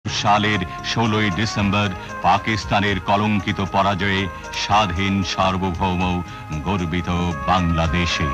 সালের 16ই ডিসেম্বর পাকিস্তানের কলঙ্কিত পরাজয়ে স্বাধীন সার্বভৌম গর্বিত বাংলাদেশে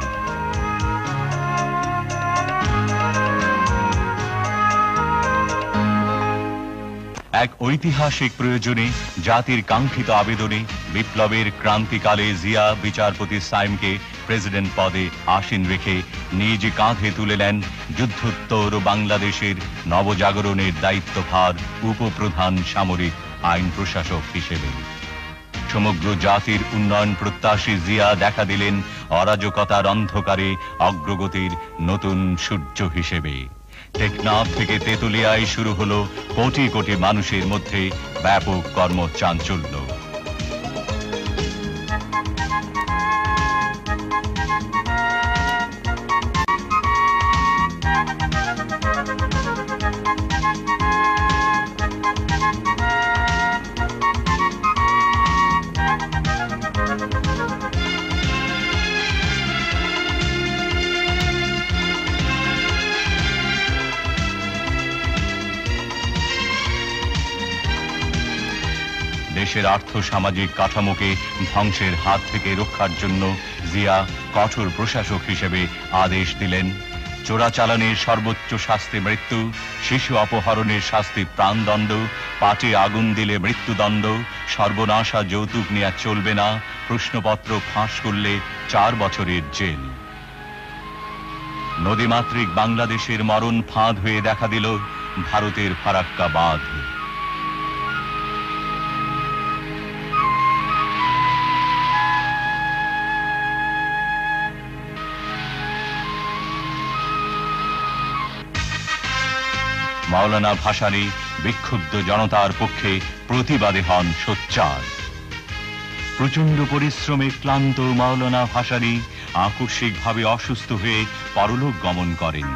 এক ঐতিহাসিক প্রয়োজনে জাতির কাঙ্ক্ষিত আবেদনে বিপ্লবের ক্রান্তিকালে জিয়া বিচারপতি সাইমকে প্রেসিডেন্ট পদে আসীন রেখে নিজ কাঁধে তুলে নেন যুদ্ধোত্তর বাংলাদেশের নবজাগরণের দায়িত্বভার উপপ্রধান সামরিক আইন প্রশাসক হিসেবে। সমগ্র জাতির উন্নয়ন প্রত্যাশী জিয়া দেখা দিলেন অরাজকতার অন্ধকারে অগ্রগতির নতুন সূর্য হিসেবে। টেকনাফ থেকে তেতুলিয়ায় শুরু হলো কোটি কোটি মানুষের মধ্যে ব্যাপক কর্মচাঞ্চল্য। দেশের আর্থ সামাজিক কাঠামোকে ধ্বংসের হাত থেকে রক্ষার জন্য জিয়া কঠোর প্রশাসক হিসেবে আদেশ দিলেন চোরাচালানের সর্বোচ্চ শাস্তি মৃত্যু, শিশু অপহরণের শাস্তি প্রাণদণ্ড, পাটে আগুন দিলে মৃত্যুদণ্ড, সর্বনাশা যৌতুক নেওয়া চলবে না, প্রশ্নপত্র ফাঁস করলে 4 বছরের জেল। নদীমাতৃক বাংলাদেশের মরণ ফাঁদ হয়ে দেখা দিল ভারতের ফারাক্কা বাঁধ। মাওলানা ভাসানী বিক্ষুব্ধ জনতার পক্ষে প্রতিবাদে হন সোচ্চার। প্রচন্ড পরিশ্রমে ক্লান্ত মাওলানা ভাসানী আকস্মিকভাবে অসুস্থ হয়ে পরলোক গমন করেন।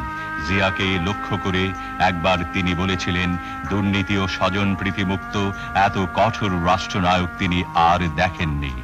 জিয়াকে লক্ষ্য করে একবার তিনি বলেছিলেন, দুর্নীতি ও স্বজন প্রীতিমুক্ত এত কঠোর রাষ্ট্রনায়ক তিনি আর দেখেননি।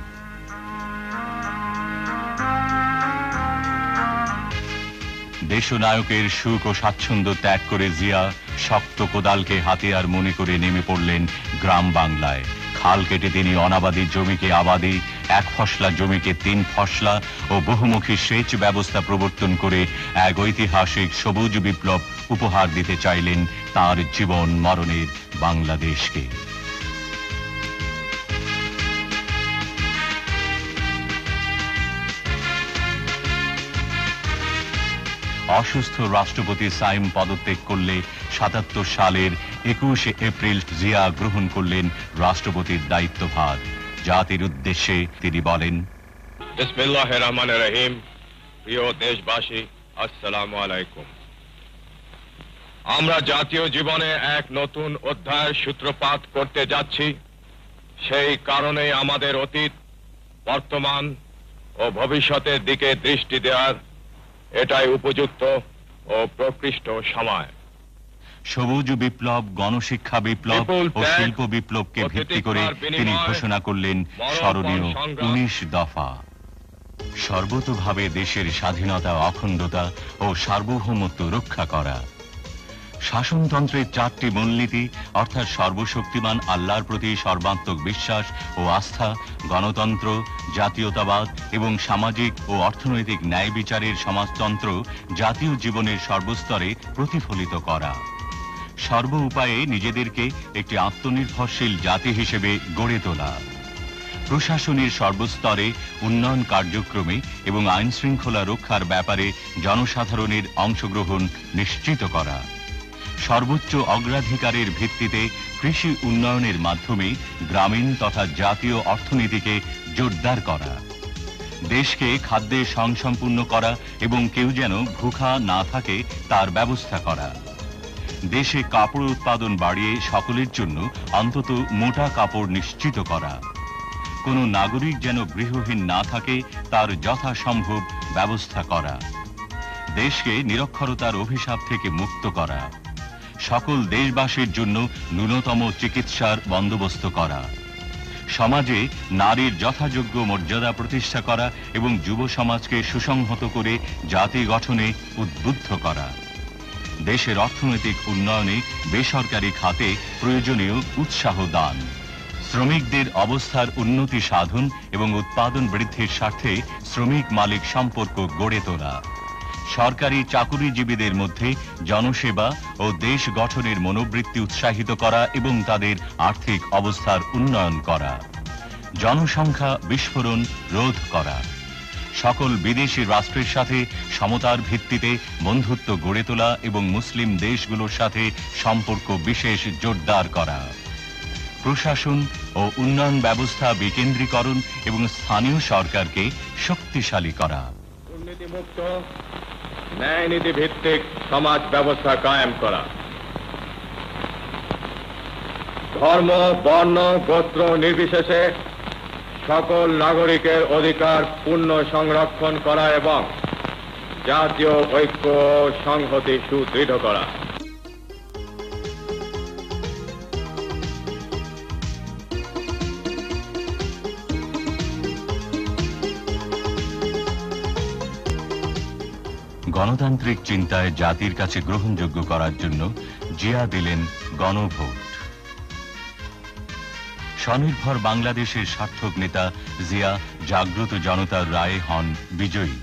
দেশনায়কের সুখ ও স্বাচ্ছন্দ্য ত্যাগ করে জিয়া শক্ত কোদালকে হাতিয়ার মনে করে নেমে পড়লেন গ্রাম বাংলায়। খাল কেটে তিনি অনাবাদী জমিকে আবাদী, 1 ফসলা জমিকে 3 ফসলা ও বহুমুখী সেচ ব্যবস্থা প্রবর্তন করে এক ঐতিহাসিক সবুজ বিপ্লব উপহার দিতে চাইলেন তার জীবন মরণের বাংলাদেশকে। অসুস্থ রাষ্ট্রপতি সাইম পদত্যাগ করলে 77 সালের 21 এপ্রিল জিয়া গ্রহণ করলেন রাষ্ট্রপতির দায়িত্বভার। জাতির উদ্দেশ্যে তিনি বলেন, বিসমিল্লাহির রহমানির রহিম। প্রিয় দেশবাসী, আসসালামু আলাইকুম। আমরা জাতীয় জীবনে এক নতুন অধ্যায়ের সূত্রপাত করতে যাচ্ছি। সেই কারণে আমাদের অতীত, বর্তমান ও ভবিষ্যতের দিকে দৃষ্টি দেওয়ার এটাই উপযুক্ত ও প্রকৃষ্ট সময়। সবুজ বিপ্লব, গণশিক্ষা বিপ্লব ও শিল্প বিপ্লবকে ভিত্তি করে তিনি ঘোষণা করলেন স্মরণীয় 19 দফা। সর্বতোভাবে দেশের স্বাধীনতা, অখণ্ডতা ও সার্বভৌমত্ব রক্ষা করা। শাসনতন্ত্রের 4টি মূলনীতি অর্থাৎ সর্বশক্তিমান আল্লাহর প্রতি সর্বাত্মক বিশ্বাস ও আস্থা, গণতন্ত্র, জাতীয়তাবাদ এবং সামাজিক ও অর্থনৈতিক ন্যায় বিচারের সমাজতন্ত্র জাতীয় জীবনের সর্বস্তরে প্রতিফলিত করা। সর্ব উপায়ে নিজেদেরকে একটি আত্মনির্ভরশীল জাতি হিসেবে গড়ে তোলা। প্রশাসনের সর্বস্তরে উন্নয়ন কার্যক্রমে এবং আইন শৃঙ্খলা রক্ষার ব্যাপারে জনসাধারণের অংশগ্রহণ নিশ্চিত করা। সর্বোচ্চ অগ্রাধিকারের ভিত্তিতে কৃষি উন্নয়নের মাধ্যমে গ্রামীণ তথা জাতীয় অর্থনীতিকে জোরদার করা। দেশকে খাদ্যে স্বয়ংসম্পূর্ণ করা এবং কেউ যেন ভুখা না থাকে তার ব্যবস্থা করা। দেশে কাপড় উৎপাদন বাড়িয়ে সকলের জন্য অন্তত মোটা কাপড় নিশ্চিত করা। কোনো নাগরিক যেন গৃহহীন না থাকে তার যথাসম্ভব ব্যবস্থা করা। দেশকে নিরক্ষরতার অভিশাপ থেকে মুক্ত করা। সকল দেশবাসীর জন্য ন্যূনতম চিকিৎসার বন্দোবস্ত করা। সমাজে নারীর যথাযোগ্য মর্যাদা প্রতিষ্ঠা করা এবং যুব সমাজকে সুসংহত করে জাতি গঠনে উদ্বুদ্ধ করা। দেশের অর্থনৈতিক উন্নয়নে বেসরকারি খাতে প্রয়োজনীয় উৎসাহ দান, শ্রমিকদের অবস্থার উন্নতি সাধন এবং উৎপাদন বৃদ্ধির স্বার্থে শ্রমিক মালিক সম্পর্ক গড়ে তোলা, সরকারি চাকুরিজীবীদের মধ্যে জনসেবা ও দেশ গঠনের মনোবৃত্তি উৎসাহিত করা এবং তাদের আর্থিক অবস্থার উন্নয়ন করা, জনসংখ্যা বিস্ফোরণ রোধ করা, সকল বিদেশি রাষ্ট্রের সাথে সমতার ভিত্তিতে বন্ধুত্ব গড়ে তোলা এবং মুসলিম দেশগুলোর সাথে সম্পর্ক বিশেষ জোরদার করা, প্রশাসন ও উন্নয়ন ব্যবস্থা বিকেন্দ্রীকরণ এবং স্থানীয় সরকারকে শক্তিশালী করা, দুর্নীতিমুক্ত ন্যায় নীতি ভিত্তিক সমাজ ব্যবস্থা কায়েম করা, ধর্ম বর্ণ গোত্র নির্বিশেষে সকল নাগরিকের অধিকার পূর্ণ সংরক্ষণ করা এবং জাতীয় ঐক্য ও সংহতি সুদৃঢ় করা। গণতান্ত্রিক চিন্তায় জাতির কাছে গ্রহণযোগ্য করার জন্য জিয়া দিলেন গণভোট। স্বনির্ভর বাংলাদেশের সার্থক নেতা জিয়া জাগ্রত জনতার রায়ে হন বিজয়ী।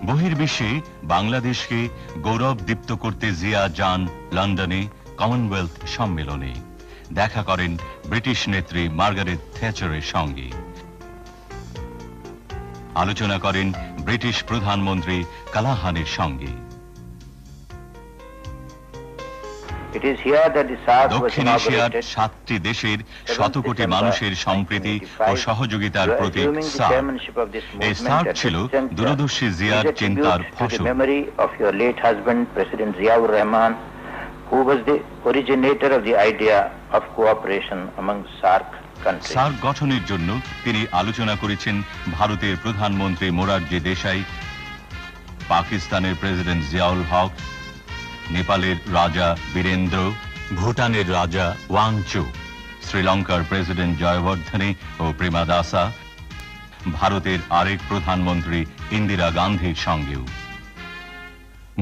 বহির্বিশ্বে বাংলাদেশকে গৌরব দীপ্ত করতে জিয়া যান লন্ডনে কমনওয়েলথ সম্মেলনে, দেখা করেন ব্রিটিশ নেত্রী মার্গারেট থ্যাচারের সঙ্গে, আলোচনা করেন ব্রিটিশ প্রধানমন্ত্রী কালাহানের সঙ্গে। দক্ষিণ এশিয়ার 7টি দেশের 100 কোটি মানুষের সম্প্রীতি ও সহযোগিতার প্রতীক সার্ক। এই সার্ক ছিল দূরদর্শী জিয়ার চিন্তার ফসল। সার্ক গঠনের জন্য তিনি আলোচনা করেছেন ভারতের প্রধানমন্ত্রী মোরারজি দেশাই, পাকিস্তানের প্রেসিডেন্ট জিয়াউল হক, নেপালের রাজা বীরেন্দ্র, ভুটানের রাজা ওয়াংচু, শ্রীলঙ্কার প্রেসিডেন্ট জয়বর্ধনে ও প্রেমাদাসা, ভারতের আরেক প্রধানমন্ত্রী ইন্দিরা গান্ধীর সঙ্গেও।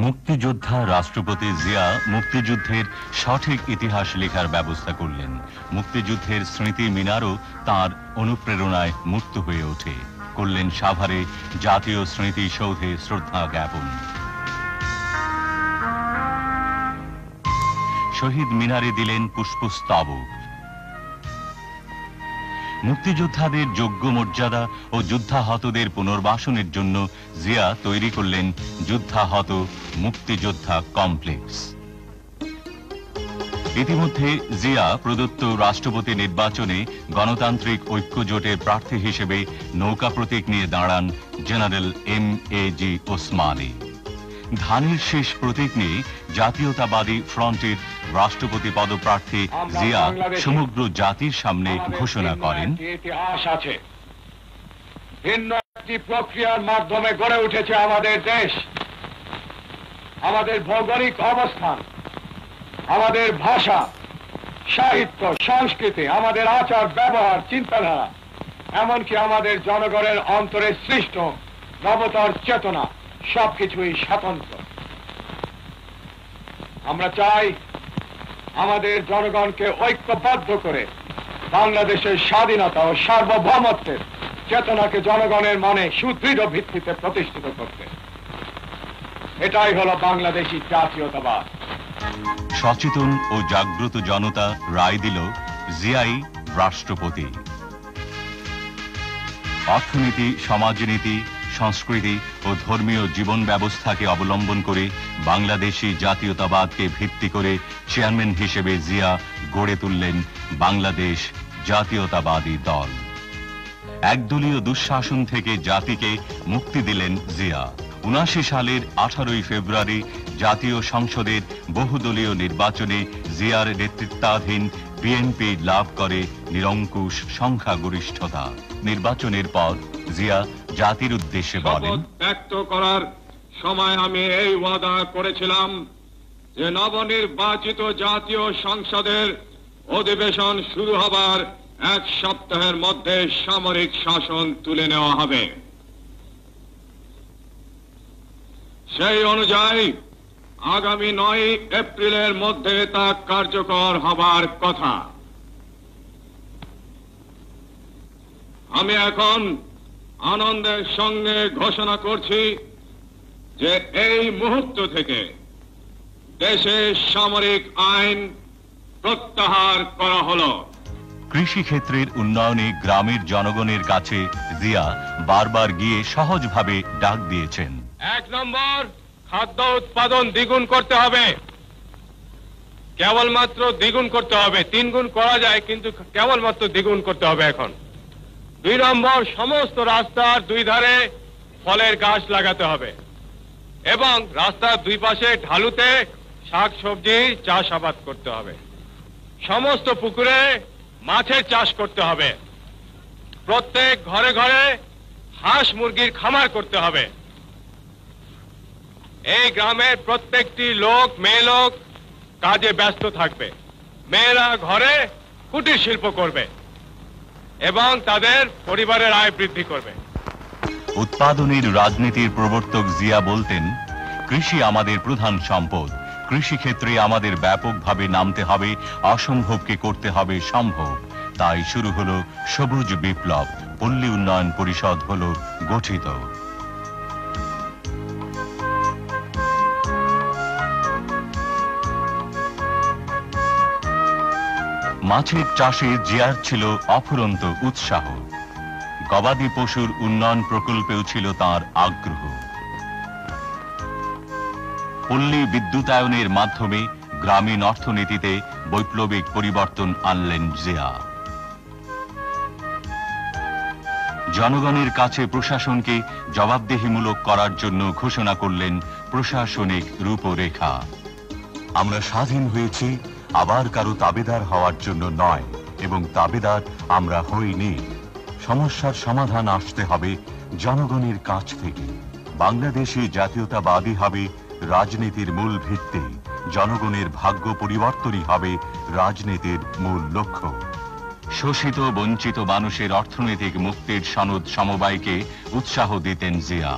মুক্তিযোদ্ধা রাষ্ট্রপতি জিয়া মুক্তিযুদ্ধের সঠিক ইতিহাস লেখার ব্যবস্থা করলেন। মুক্তিযুদ্ধের স্মৃতি মিনারও তাঁর অনুপ্রেরণায় মুক্ত হয়ে ওঠে। করলেন সাভারে জাতীয় স্মৃতিসৌধে শ্রদ্ধা জ্ঞাপন। শহীদ মিনারে দিলেন পুষ্পস্তবক। মুক্তিযোদ্ধাদের যোগ্য মর্যাদা ও যুদ্ধাহতদের পুনর্বাসনের জন্য জিয়া তৈরি করলেন যুদ্ধাহত মুক্তিযোদ্ধা কমপ্লেক্স। ইতিমধ্যে জিয়া প্রদত্ত রাষ্ট্রপতি নির্বাচনে গণতান্ত্রিক ঐক্য জোটের প্রার্থী হিসেবে নৌকা প্রতীক নিয়ে দাঁড়ান জেনারেল এম.এ.জি. ওসমানী। ধানের শেষ প্রতীক নিয়ে জাতীয়তাবাদী ফ্রন্টের রাষ্ট্রপতি পদপ্রার্থী জিয়া সমগ্র জাতির সামনে ঘোষণা করেন, ইতিহাস আছে, ভিন্ন একটি প্রক্রিয়ার মাধ্যমে গড়ে উঠেছে আমাদের দেশ। আমাদের ভৌগোলিক অবস্থান, আমাদের ভাষা, সাহিত্য, সংস্কৃতি, আমাদের আচার ব্যবহার, চিন্তাধারা, এমনকি আমাদের জনগণের অন্তরে সৃষ্ট নবতর চেতনা সবকিছুই স্বতন্ত্র। আমরা চাই আমাদের জনগণকে ঐক্যবদ্ধ করে বাংলাদেশের স্বাধীনতা ও সার্বভৌমত্বের চেতনাকে জনগণের মনে সুদৃঢ় ভিত্তিতে প্রতিষ্ঠিত করতে। এটাই হলো বাংলাদেশী জাতীয়তাবাদ। সচেতন ও জাগ্রত জনতা রায় দিল জিয়াই রাষ্ট্রপতি। অর্থনীতি, সমাজনীতি, সংস্কৃতি ও ধর্মীয় জীবন ব্যবস্থাকে অবলম্বন করে বাংলাদেশী জাতীয়তাবাদকে ভিত্তি করে চেয়ারম্যান হিসেবে জিয়া গড়ে তুললেন বাংলাদেশ জাতীয়তাবাদী দল। একদলীয় দুঃশাসন থেকে জাতিকে মুক্তি দিলেন জিয়া। ৭৯ সালের 18 ফেব্রুয়ারি জাতীয় সংসদের বহুদলীয় নির্বাচনে জিয়ার নেতৃত্বাধীন বিএনপি লাভ করে নিরঙ্কুশ সংখ্যাগরিষ্ঠতা। নির্বাচনের পর জিয়া জাতির উদ্দেশ্যে বলেন, ব্যক্ত করার সময় আমি এই ওয়াদা করেছিলাম যে নবনির্বাচিত জাতীয় সংসদের অধিবেশন শুরু হবার 1 সপ্তাহের মধ্যে সামরিক শাসন তুলে নেওয়া হবে। সেই অনুযায়ী আগামী 9 এপ্রিলের মধ্যে তা কার্যকর হবার কথা। আমি এখন আনন্দের সঙ্গে ঘোষণা করছি যে এই মুহূর্ত থেকে দেশে সামরিক আইন প্রত্যাহার করা হলো। কৃষি ক্ষেত্রের উন্নয়নে গ্রামের জনগণের কাছে জিয়া বারবার গিয়ে সহজভাবে ডাক দিয়েছেন। 1 নম্বর, খাদ্য উৎপাদন দ্বিগুণ করতে হবে, কেবলমাত্র দ্বিগুণ করতে হবে। 3 গুণ করা যায়, কিন্তু কেবলমাত্র দ্বিগুণ করতে হবে এখন। 2 নম্বর, সমস্ত রাস্তার 2 ধারে ফলের গাছ লাগাতে হবে এবং রাস্তার 2 পাশে ঢালুতে শাক সবজি চাষাবাদ করতে হবে। সমস্ত পুকুরে মাছের চাষ করতে হবে। প্রত্যেক ঘরে ঘরে হাঁস মুরগির খামার করতে হবে। এই গ্রামের প্রত্যেকটি লোক, মেয়ে লোক কাজে ব্যস্ত থাকবে। মেয়েরা ঘরে কুটির শিল্প করবে এবং তাদের পরিবারের আয় বৃদ্ধি করবে। উৎপাদনের রাজনীতির প্রবর্তক জিয়া বলতেন, কৃষি আমাদের প্রধান সম্পদ। কৃষি ক্ষেত্রে আমাদের ব্যাপকভাবে নামতে হবে, অসম্ভবকে করতে হবে সম্ভব। তাই শুরু হলো সবুজ বিপ্লব। পল্লী উন্নয়ন পরিষদ হলো গঠিত। মাছের চাষে জিয়ার ছিল অফুরন্ত উৎসাহ। গবাদি পশুর উন্নয়ন প্রকল্পেও ছিল তার আগ্রহ। পল্লী বিদ্যুতায়নের মাধ্যমে গ্রামীণ অর্থনীতিতে বৈপ্লবিক পরিবর্তন আনলেন জিয়া। জনগণের কাছে প্রশাসনকে জবাবদিহিমূলক করার জন্য ঘোষণা করলেন প্রশাসনিক রূপরেখা। আমরা স্বাধীন হয়েছি আবার কারো তাবেদার হওয়ার জন্য নয়, এবং তাবেদার আমরা হইনি। সমস্যার সমাধান আসতে হবে জনগণের কাছ থেকে। বাংলাদেশে জাতীয়তাবাদী হবে রাজনীতির মূল ভিত্তি। জনগণের ভাগ্য পরিবর্তনই হবে রাজনীতির মূল লক্ষ্য। শোষিত বঞ্চিত মানুষের অর্থনৈতিক মুক্তির সনদ সমবায়কে উৎসাহ দিতেন জিয়া।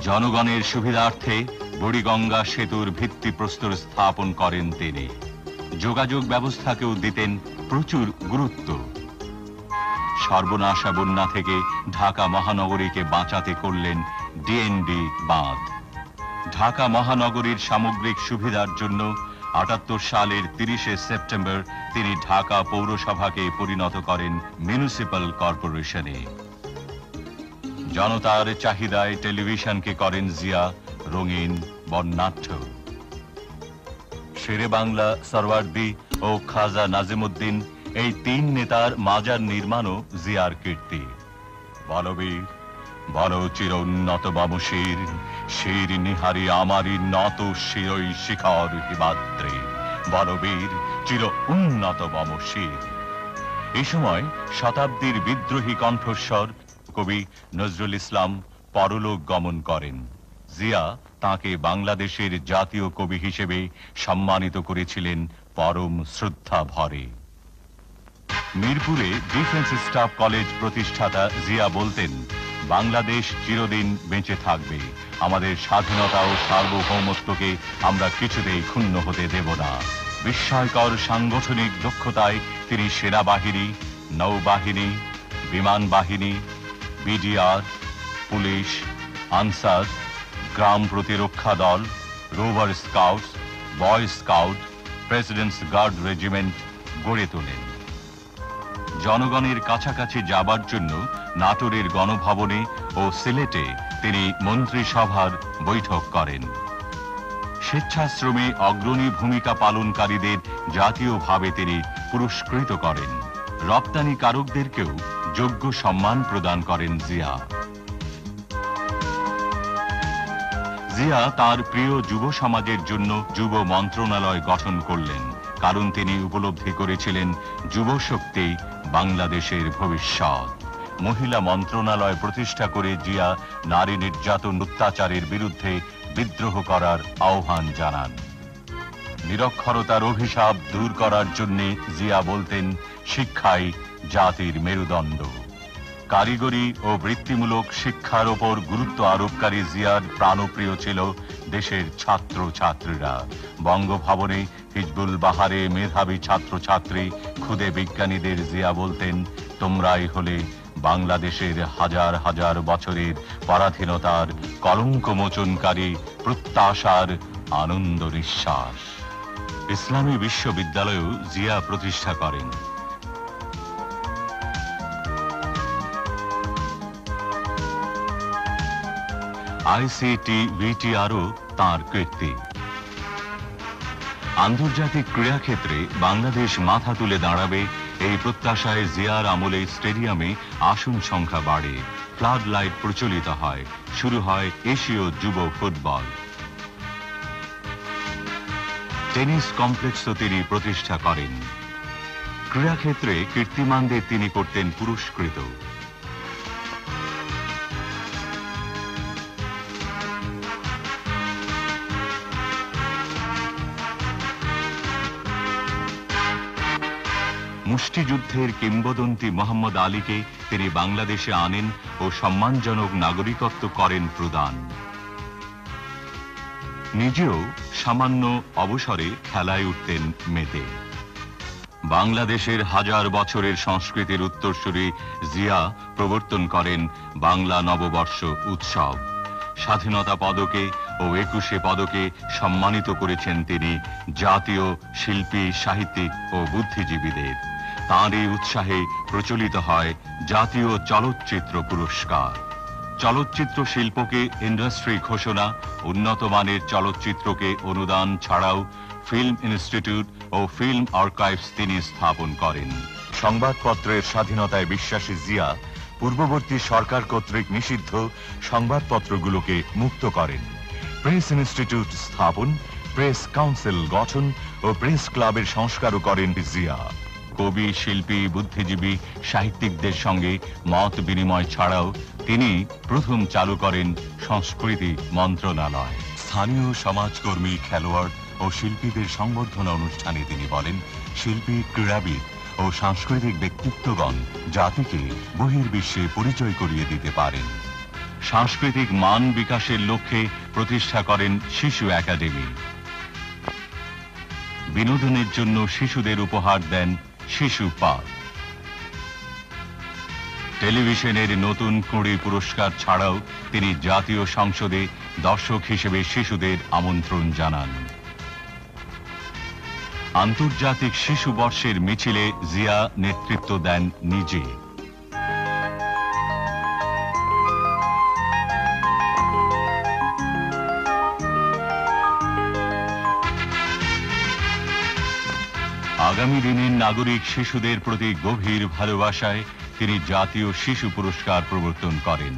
জনগণের সুবিধার্থে বুড়িগঙ্গা সেতুর ভিত্তিপ্রস্তর স্থাপন করেন তিনি। যোগাযোগ ব্যবস্থাকেও দিতেন প্রচুর গুরুত্ব। সর্বনাশা বন্যা থেকে ঢাকা মহানগরীকে বাঁচাতে করলেন ডিএনডি বাঁধ। ঢাকা মহানগরীর সামগ্রিক সুবিধার জন্য ৭৮ সালের ৩০শে সেপ্টেম্বর তিনি ঢাকা পৌরসভাকে পরিণত করেন মিউনিসিপ্যাল কর্পোরেশনে। জনতার চাহিদায় টেলিভিশনকে করেন জিয়া রঙিন বর্ণাঢ্য। শেরে বাংলা সরওয়ার্দী ও খাজা নাজিমুদ্দিন, এই ৩ নেতার মাজার নির্মাণও জিয়ার কীর্তি। বলবীর বল চির উন্নত বামশির, শির নিহারি আমারি নত শিরই শিখর হিমাদ্রি। বলবীর চির উন্নত বামশির। এই সময় শতাব্দীর বিদ্রোহী কণ্ঠস্বর কবি নজরুল ইসলাম পরলোক গমন করেন। জিয়া তাকে বাংলাদেশের জাতীয় কবি হিসেবে সম্মানিত করেছিলেন পরম শ্রদ্ধা ভরে। মিরপুরে ডিফেন্স স্টাফ কলেজ প্রতিষ্ঠাতা জিয়া বলতেন, বাংলাদেশ চিরদিন বেঁচে থাকবে। আমাদের স্বাধীনতা ও সার্বভৌমত্বকে আমরা কিছুতেই ক্ষুণ্ণ হতে দেব না। বিস্ময়কর সাংগঠনিক দক্ষতায় তিনি সেনাবাহিনী, নৌবাহিনী, বিমান বাহিনী, বিডিআর, পুলিশ, আনসার, গ্রাম প্রতিরক্ষা দল, rover scouts, boy scout, presidents guard regiment গড়ে তোলেন। জনগণের কাছাকাছি যাবার জন্য নাটোরের গণভবনে ও সিলেটে তিনি মন্ত্রিসভার বৈঠক করেন। স্বেচ্ছাশ্রমে অগ্রণী ভূমিকা পালনকারীদের জাতীয়ভাবে তিনি পুরস্কৃত করেন। রপ্তানিকারকদেরকেও যোগ্য সম্মান প্রদান করেন জিয়া। জিয়া তার প্রিয় যুব সমাজের জন্য যুব মন্ত্রণালয় গঠন করলেন, কারণ তিনি উপলব্ধি করেছিলেন যুব শক্তি বাংলাদেশের ভবিষ্যৎ। মহিলা মন্ত্রণালয় প্রতিষ্ঠা করে জিয়া নারী নির্যাতন অত্যাচারের বিরুদ্ধে বিদ্রোহ করার আহ্বান জানান। নিরক্ষরতার অভিশাপ দূর করার জন্য জিয়া বলতেন, শিক্ষাই জাতির মেরুদণ্ড। কারিগরি ও বৃত্তিমূলক শিক্ষার ওপর গুরুত্ব আরোপকারী জিয়ার প্রাণপ্রিয় ছিল দেশের ছাত্র ছাত্রীরা। বঙ্গভবনে হিজবুল বাহারে মেধাবী ছাত্রছাত্রী ক্ষুদে বিজ্ঞানীদের জিয়া বলতেন, তোমরাই হলে বাংলাদেশের হাজার হাজার বছরের পরাধীনতার কলঙ্কমোচনকারী প্রত্যাশার আনন্দ নিঃশ্বাস। ইসলামী বিশ্ববিদ্যালয়ও জিয়া প্রতিষ্ঠা করেন। ICT-VTRও তাঁর কীর্তি। আন্তর্জাতিক ক্রীড়াক্ষেত্রে বাংলাদেশ মাথা তুলে দাঁড়াবে এই প্রত্যাশায় জিয়ার আমলে স্টেডিয়ামে আসন সংখ্যা বাড়ে, ফ্লাড লাইট প্রচলিত হয়, শুরু হয় এশীয় যুব ফুটবল। টেনিস কমপ্লেক্সও তিনি প্রতিষ্ঠা করেন। ক্রীড়াক্ষেত্রে কীর্তিমানদের তিনি করতেন পুরস্কৃত। মুষ্টিযুদ্ধের কিংবদন্তি মোহাম্মদ আলীকে তিনি বাংলাদেশে আনেন ও সম্মানজনক নাগরিকত্ব করেন প্রদান। নিজেও সামান্য অবসরে খেলায় উঠতেন মেতে। বাংলাদেশের হাজার বছরের সংস্কৃতির উত্তরসূরি জিয়া প্রবর্তন করেন বাংলা নববর্ষ উৎসব। স্বাধীনতা পদকে ও 21শে পদকে সম্মানিত করেছেন তিনি জাতীয় শিল্পী, সাহিত্যিক ও বুদ্ধিজীবীদের। তাঁর এই উৎসাহে প্রচলিত হয় জাতীয় চলচ্চিত্র পুরস্কার। চলচ্চিত্র শিল্পকে ইন্ডাস্ট্রি ঘোষণা, উন্নত মানের চলচ্চিত্রকে অনুদান ছাড়াও ফিল্ম ইনস্টিটিউট ও ফিল্ম আর্কাইভস তিনি স্থাপন করেন। সংবাদপত্রের স্বাধীনতায় বিশ্বাসী জিয়া পূর্ববর্তী সরকার কর্তৃক নিষিদ্ধ সংবাদপত্রগুলোকে মুক্ত করেন। প্রেস ইনস্টিটিউট স্থাপন, প্রেস কাউন্সিল গঠন ও প্রেস ক্লাবের সংস্কারও করেন জিয়া। কবি, শিল্পী, বুদ্ধিজীবী, সাহিত্যিকদের সঙ্গে মত বিনিময় ছাড়াও তিনি প্রথম চালু করেন সংস্কৃতি মন্ত্রণালয়। স্থানীয় সমাজকর্মী, খেলোয়াড় ও শিল্পীদের সংবর্ধনা অনুষ্ঠানে তিনি বলেন, শিল্পী, ক্রীড়াবিদ ও সাংস্কৃতিক ব্যক্তিত্বগণ জাতিকে বহির্বিশ্বে পরিচয় করিয়ে দিতে পারেন। সাংস্কৃতিক মান বিকাশের লক্ষ্যে প্রতিষ্ঠা করেন শিশু একাডেমি। বিনোদনের জন্য শিশুদের উপহার দেন শিশু পার্ক। টেলিভিশনের নতুন কুঁড়ি পুরস্কার ছাড়াও তিনি জাতীয় সংসদে দর্শক হিসেবে শিশুদের আমন্ত্রণ জানান। আন্তর্জাতিক শিশু বর্ষের মিছিলে জিয়া নেতৃত্ব দেন নিজে। আগামী দিনের নাগরিক শিশুদের প্রতি গভীর ভালোবাসায় তিনি জাতীয় শিশু পুরস্কার প্রবর্তন করেন।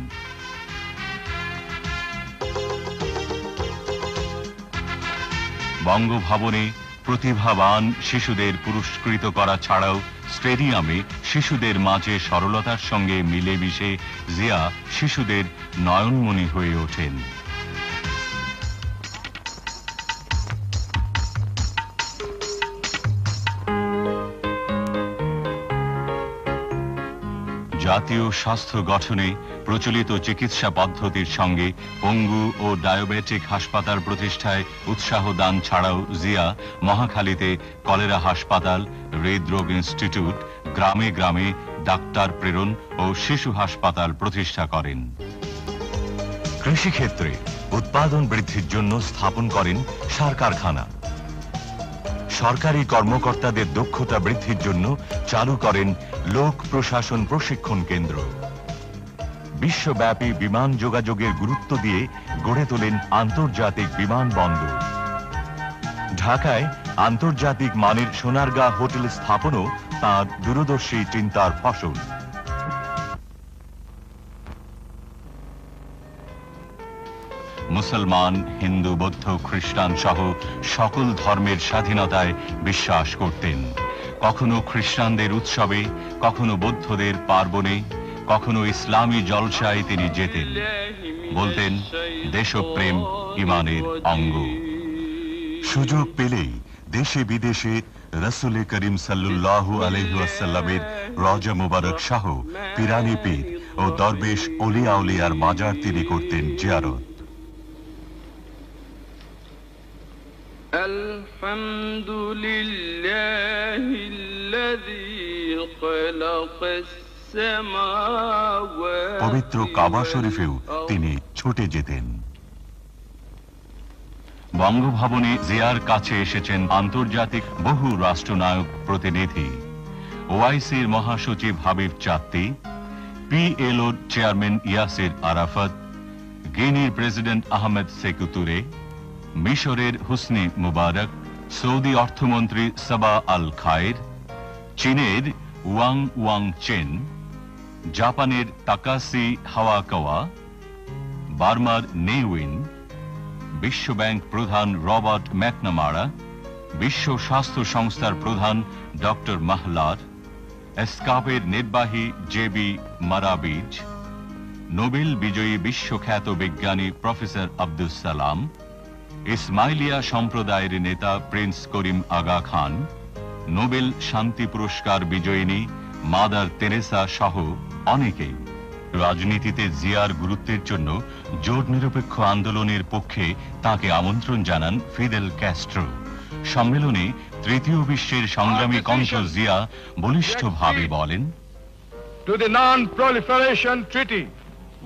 বঙ্গভবনে প্রতিভাবান শিশুদের পুরস্কৃত করা ছাড়াও স্টেডিয়ামে শিশুদের মাঝে সরলতার সঙ্গে মিলেমিশে জিয়া শিশুদের নয়নমণি হয়ে ওঠেন। জাতীয় স্বাস্থ্য গঠনে প্রচলিত চিকিৎসা পদ্ধতির সঙ্গে পঙ্গু ও ডায়াবেটিক হাসপাতাল প্রতিষ্ঠায় উৎসাহ দান ছাড়াও জিয়া মহাখালীতে কলেরা হাসপাতাল, হৃদরোগ ইনস্টিটিউট, গ্রামে গ্রামে ডাক্তার প্রেরণ ও শিশু হাসপাতাল প্রতিষ্ঠা করেন। কৃষিক্ষেত্রে উৎপাদন বৃদ্ধির জন্য স্থাপন করেন সার কারখানা। সরকারি কর্মকর্তাদের দক্ষতা বৃদ্ধির জন্য চালু করেন লোক প্রশাসন প্রশিক্ষণ কেন্দ্র। বিশ্বব্যাপী বিমান যোগাযোগের গুরুত্ব দিয়ে গড়ে তোলেন আন্তর্জাতিক বিমানবন্দর। ঢাকায় আন্তর্জাতিক মানের সোনারগাঁ হোটেল স্থাপনও তাঁর দূরদর্শী চিন্তার ফসল। মুসলমান, হিন্দু, বৌদ্ধ, খ্রিস্টান সহ সকল ধর্মের স্বাধীনতায় বিশ্বাস করতেন। কখনো খ্রিস্টানদের উৎসবে, কখনো বৌদ্ধদের পার্বণে, কখনো ইসলামী জলসায় তিনি যেতেন। বলতেন, দেশপ্রেম ইমানের অঙ্গ। সুযোগ পেলেই দেশে বিদেশে রাসূল করিম সাল্লাল্লাহু আলাইহি ওয়াসাল্লামের রওজা মুবারক সহ পিরানি পীর ও দরবেশ অলিয়া উলিয়ার মাজার তিনি করতেন জিয়ারত। পবিত্র কাবা শরীফেও তিনি ছুটে যেতেন। বঙ্গভবনে জিয়ার কাছে এসেছেন আন্তর্জাতিক বহু রাষ্ট্রনায়ক প্রতিনিধি, ওআইসির মহাসচিব হাবিব চাত্তি, পিএলওর চেয়ারম্যান ইয়াসির আরাফাত, গিনির প্রেসিডেন্ট আহমেদ সেকু তুরে, মিশরের হুসনি মুবারক, সৌদি অর্থমন্ত্রী সাবা আল খায়ের, চীনের ওয়াং ওয়াং চেন, জাপানের তাকাসি হাওয়াকাওয়া, বার্মার নেউইন, বিশ্বব্যাংক প্রধান রবার্ট ম্যাকনামারা, বিশ্ব স্বাস্থ্য সংস্থার প্রধান ডক্টর মাহলার, এসকাপের নির্বাহী জেবি মারাবিজ, নোবেল বিজয়ী বিশ্বখ্যাত বিজ্ঞানী প্রফেসর আব্দুস সালাম, ইসমাইলিয়া সম্প্রদায়ের নেতা প্রিন্স করিম আগা খান, নোবেল শান্তি পুরস্কার বিজয়িনী মাদার তেরেসা সহ অনেকেই। রাজনীতিতে জিয়ার গুরুত্বের জন্য জোট নিরপেক্ষ আন্দোলনের পক্ষে তাকে আমন্ত্রণ জানান ফিদেল ক্যাস্ট্রো। সম্মেলনে তৃতীয় বিশ্বের সংগ্রামী কণ্ঠ জিয়া বলিষ্ঠভাবে বলেন, To the Non-Proliferation Treaty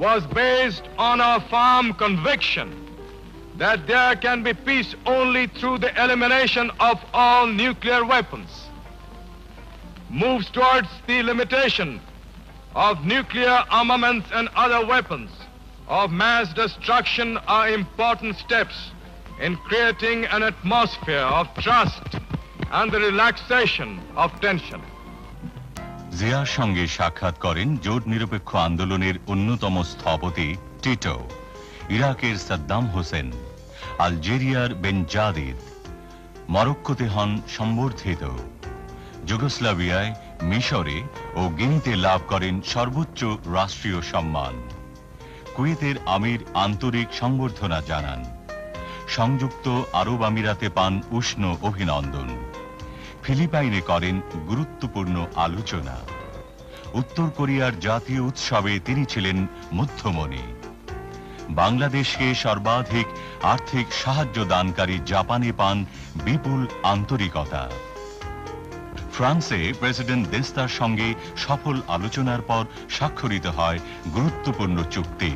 was based on a firm conviction that there can be peace only through the elimination of all nuclear weapons. Moves towards the limitation of nuclear armaments and other weapons of mass destruction are important steps in creating an atmosphere of trust and the relaxation of tension. জিয়ার সঙ্গে সাক্ষাৎ করেন জোট নিরপেক্ষ আন্দোলনের অন্যতম স্থপতি Tito, ইরাকের সাদ্দাম হোসেন, আলজেরিয়ার বেনজাদিদ, মরক্কোতে হন সম্বর্ধিত, যুগোস্লাভিয়ায়, মিশরে ও গিনিতে লাভ করেন সর্বোচ্চ রাষ্ট্রীয় সম্মান। কুয়েতের আমির আন্তরিক সংবর্ধনা জানান। সংযুক্ত আরব আমিরাতে পান উষ্ণ অভিনন্দন। ফিলিপাইনে করেন গুরুত্বপূর্ণ আলোচনা। উত্তর কোরিয়ার জাতীয় উৎসবে তিনি ছিলেন মধ্যমণি। বাংলাদেশকে সর্বাধিক আর্থিক সাহায্য দানকারী জাপানে পান বিপুল আন্তরিকতা। ফ্রান্সে প্রেসিডেন্ট দেস্তার সঙ্গে সফল আলোচনার পর স্বাক্ষরিত হয় গুরুত্বপূর্ণ চুক্তি।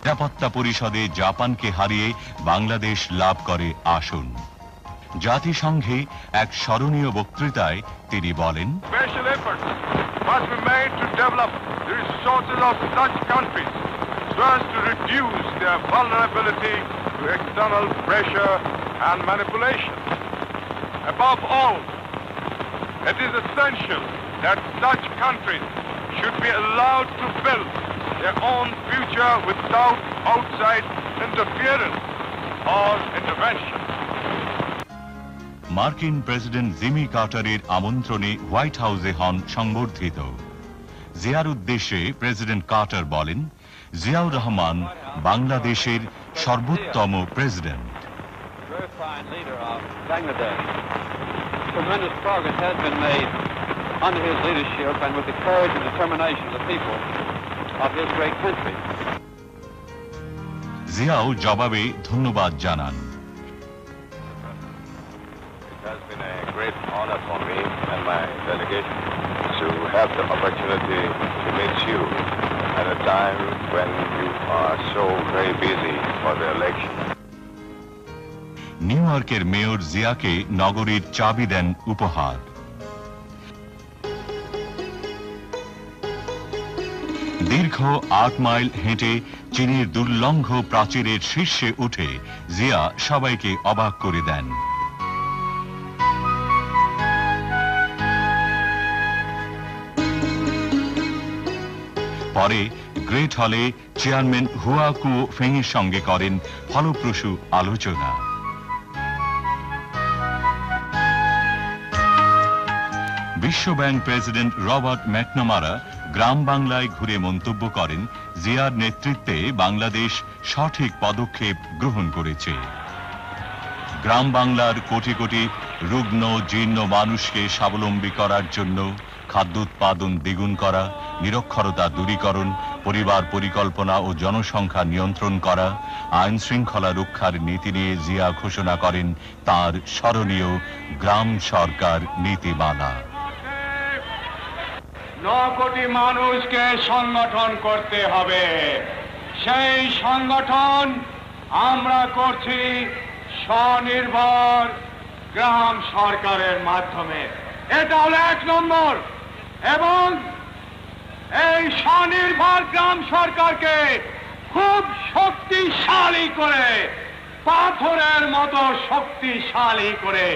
নিরাপত্তা পরিষদে জাপানকে হারিয়ে বাংলাদেশ লাভ করে আসন। জাতিসংঘে এক স্মরণীয় বক্তৃতায় তিনি বলেন, Special efforts must be made to develop the resources of such countries so as to reduce their vulnerability to external pressure and manipulation. Above all, it is essential that such countries should be allowed to build their own future without outside interference or intervention. মার্কিন president Jimmy কার্টারের আমন্ত্রণে white হাউসে হন সংবর্ধিত। জিয়ার উদ্দেশ্যে president Carter বলেন, জিয়াউর রহমান বাংলাদেশের সর্বোত্তম president. Tremendous progress has been made under his leadership and with the courage and determination of the people of this great country. Xiao জবাবে ধন্যবাদ জানান। It has been a great honor for me and my delegation to have the opportunity to meet you at a time when you are so very busy for the election. New ইয়র্কের mayor জিয়াকে নগরীর চাবি দেন উপহার। দীর্ঘ 8 mile হেঁটে চীনের দুর্লঙ্ঘ প্রাচীরের শীর্ষে উঠে জিয়া সবাইকে অবাক করে দেন। পরে গ্রেট হলে চেয়ারম্যান হুয়া কুও ফেংয়ের সঙ্গে করেন ফলপ্রসূ আলোচনা। বিশ্বব্যাংক প্রেসিডেন্ট রবার্ট ম্যাকনামারা গ্রাম বাংলায় ঘুরে মন্তব্য করেন, জিয়ার নেতৃত্বে বাংলাদেশ সঠিক পদক্ষেপ গ্রহণ করেছে। গ্রাম বাংলার কোটি কোটি রুগ্ন জীর্ণ মানুষকে স্বাবলম্বী করার জন্য খাদ্য উৎপাদন দ্বিগুণ করা, নিরক্ষরতা দূরীকরণ, পরিবার পরিকল্পনা ও জনসংখ্যা নিয়ন্ত্রণ করা, আইন শৃঙ্খলা রক্ষার নীতি নিয়ে জিয়া ঘোষণা করেন তার স্মরণীয় গ্রাম সরকার নীতিমালা। 9 কোটি মানুষকে সংগঠন করতে হবে। সেই সংগঠন আমরা করছি স্বনির্ভর গ্রাম সরকারের মাধ্যমে। এটা হলো 1 নম্বর। এবং এই স্বনির্ভর গ্রাম সরকারকে খুব শক্তিশালী করে, পাথরের মতো শক্তিশালী করে,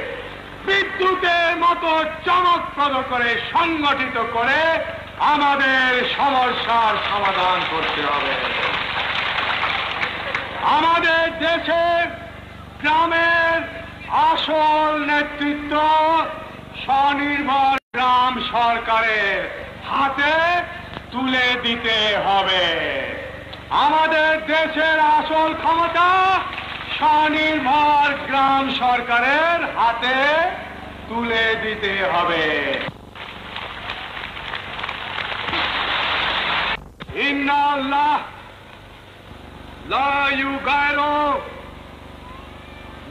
বিদ্যুতের মতো চমকপ্রদ করে, সংগঠিত করে আমাদের সমস্যার সমাধান করতে হবে। আমাদের দেশের গ্রামের আসল নেতৃত্ব স্বনির্ভর গ্রাম সরকারের হাতে তুলে দিতে হবে। আমাদের দেশের আসল ক্ষমতা স্বনির্ভর গ্রাম সরকারের হাতে তুলে দিতে হবে। ইন্নাল্লাহ লা ইউগাইরু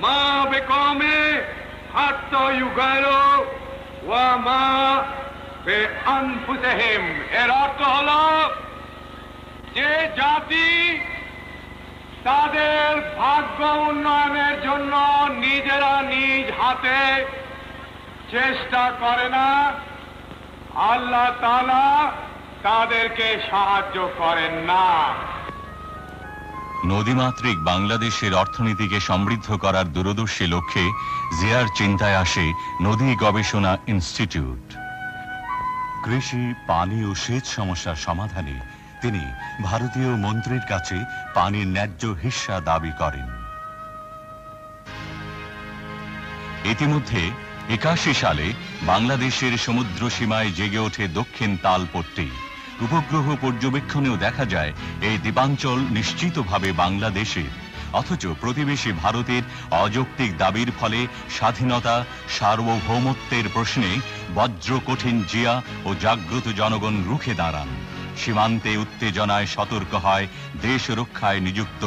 মা বিকওমে হাত্তা ইউগাইরু ওয়া মা বিআনফুসিহিম। এর অর্থ হলো যে জাতি তাদের ভাগ্য উন্নয়নের জন্য নিজেরা নিজ হাতে চেষ্টা করে না, আল্লাহ তাআলা তাদেরকে সাহায্য করেন না। নদীমাতৃক বাংলাদেশের অর্থনীতিকে সমৃদ্ধ করার দূরদর্শী লক্ষ্যে জিয়ার চিন্তায় আসে নদী গবেষণা ইনস্টিটিউট। কৃষি, পানি ও সেচ সমস্যার সমাধানে তিনি ভারতীয় মন্ত্রীর কাছে পানির ন্যায্য হিস্সা দাবি করেন। ইতিমধ্যে 81 সালে বাংলাদেশের সমুদ্র সীমায় জেগে ওঠে দক্ষিণ তালপট্টি। উপগ্রহ পর্যবেক্ষণেও দেখা যায় এই দ্বীপাঞ্চল নিশ্চিতভাবে বাংলাদেশের, অথচ প্রতিবেশী ভারতের অযৌক্তিক দাবির ফলে স্বাধীনতা, সার্বভৌমত্বের প্রশ্নে বজ্র কঠিন জিয়া ও জাগ্রত জনগণ রুখে দাঁড়ান। সীমান্তে উত্তেজনায় সতর্ক হয় দেশ রক্ষায় নিযুক্ত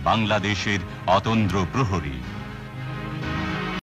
বাংলাদেশের অতন্দ্র প্রহরী।